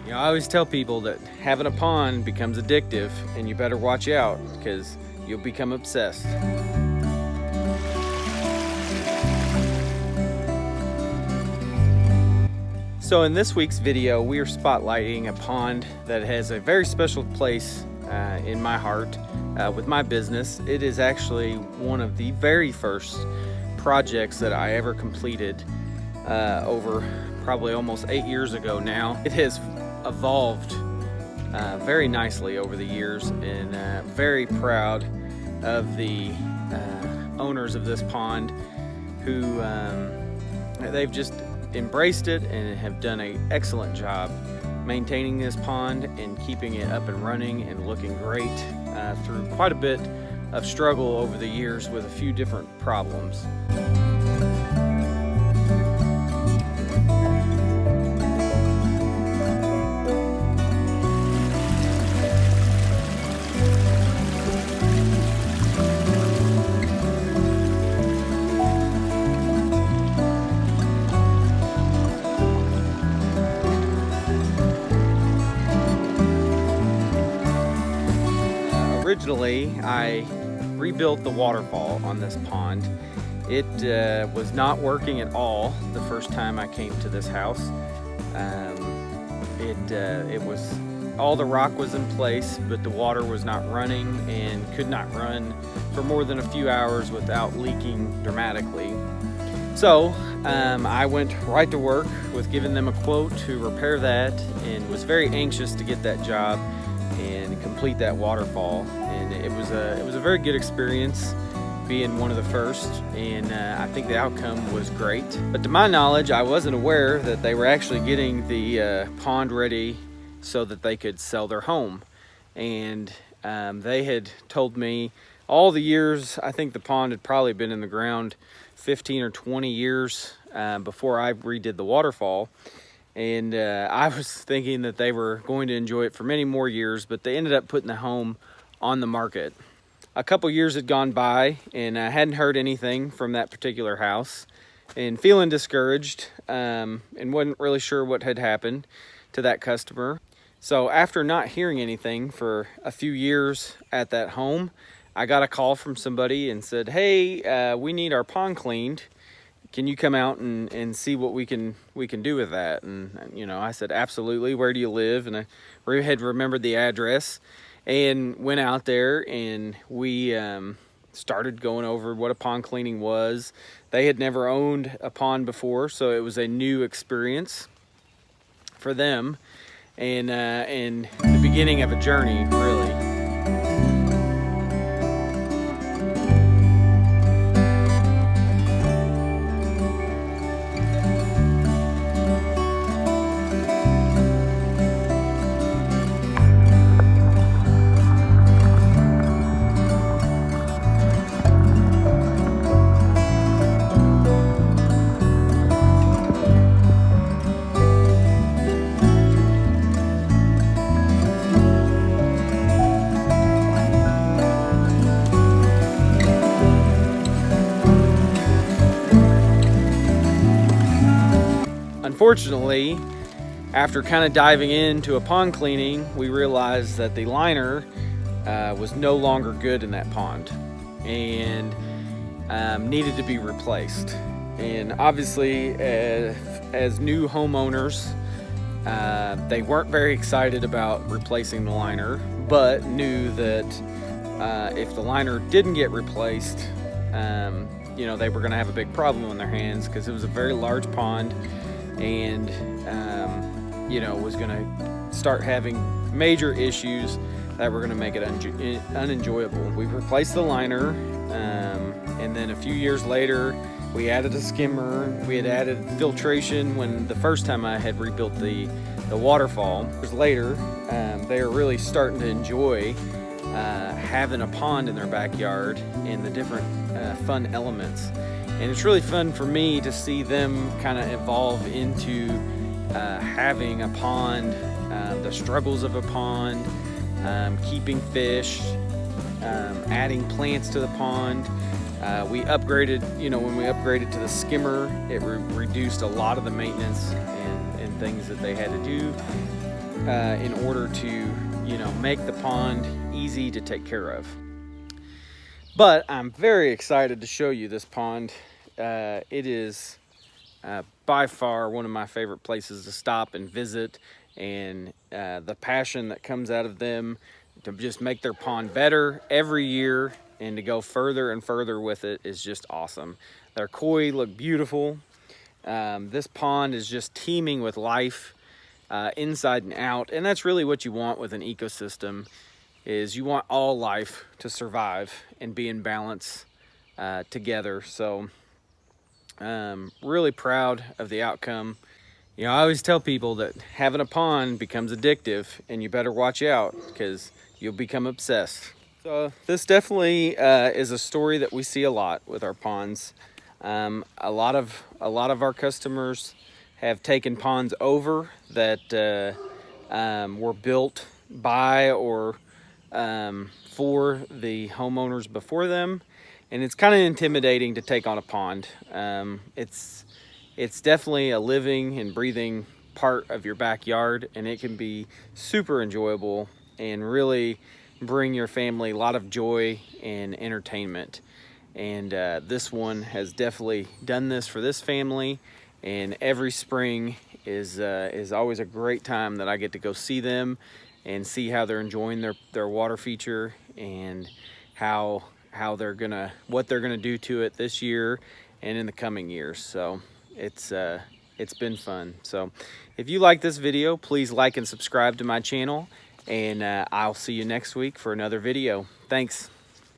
You know, I always tell people that having a pond becomes addictive, and you better watch out because you'll become obsessed. So in this week's video, we are spotlighting a pond that has a very special place in my heart with my business. It is actually one of the very first projects that I ever completed over probably almost 8 years ago now. It has evolved very nicely over the years, and very proud of the owners of this pond who they've just embraced it and have done an excellent job maintaining this pond and keeping it up and running and looking great through quite a bit of struggle over the years with a few different problems. Originally, I rebuilt the waterfall on this pond. It was not working at all the first time I came to this house. It was, all the rock was in place, but the water was not running and could not run for more than a few hours without leaking dramatically. So I went right to work with giving them a quote to repair that, and was very anxious to get that job and complete that waterfall. And it was a very good experience being one of the first, and I think the outcome was great. But to my knowledge, I wasn't aware that they were actually getting the pond ready so that they could sell their home. And they had told me all the years, I think the pond had probably been in the ground 15 or 20 years before I redid the waterfall. And I was thinking that they were going to enjoy it for many more years, but they ended up putting the home on the market. A couple years had gone by, and I hadn't heard anything from that particular house, and feeling discouraged and wasn't really sure what had happened to that customer. So after not hearing anything for a few years at that home, I got a call from somebody and said, "Hey, we need our pond cleaned. Can you come out and see what we can do with that?" And you know, I said, "Absolutely. Where do you live?" And I had remembered the address and went out there, and we started going over what a pond cleaning was. They had never owned a pond before, so it was a new experience for them, and the beginning of a journey, really. Unfortunately, after kind of diving into a pond cleaning, we realized that the liner was no longer good in that pond and needed to be replaced. And obviously, as new homeowners, they weren't very excited about replacing the liner, but knew that if the liner didn't get replaced, you know, they were going to have a big problem on their hands, because it was a very large pond, and you know, was going to start having major issues that were going to make it unenjoyable. We replaced the liner, and then a few years later we added a skimmer. We had added filtration when the first time I had rebuilt the waterfall. Years later, they are really starting to enjoy having a pond in their backyard and the different fun elements. And it's really fun for me to see them kind of evolve into having a pond, the struggles of a pond, keeping fish, adding plants to the pond. We upgraded, you know, when we upgraded to the skimmer, it reduced a lot of the maintenance and things that they had to do. in order to, you know, make the pond easy to take care of. But I'm very excited to show you this pond. It is by far one of my favorite places to stop and visit, and the passion that comes out of them to just make their pond better every year and to go further and further with it is just awesome. Their koi look beautiful. This pond is just teeming with life inside and out, and that's really what you want with an ecosystem. Is you want all life to survive and be in balance together. So really proud of the outcome. You know, I always tell people that having a pond becomes addictive, and you better watch out because you'll become obsessed. So this definitely is a story that we see a lot with our ponds. A lot of our customers have taken ponds over that were built by or for the homeowners before them, and it's kind of intimidating to take on a pond. It's definitely a living and breathing part of your backyard, and it can be super enjoyable and really bring your family a lot of joy and entertainment. And this one has definitely done this for this family, and every spring is always a great time that I get to go see them and see how they're enjoying their water feature, and what they're gonna do to it this year and in the coming years. So it's been fun. So if you like this video, please like and subscribe to my channel, and I'll see you next week for another video. Thanks.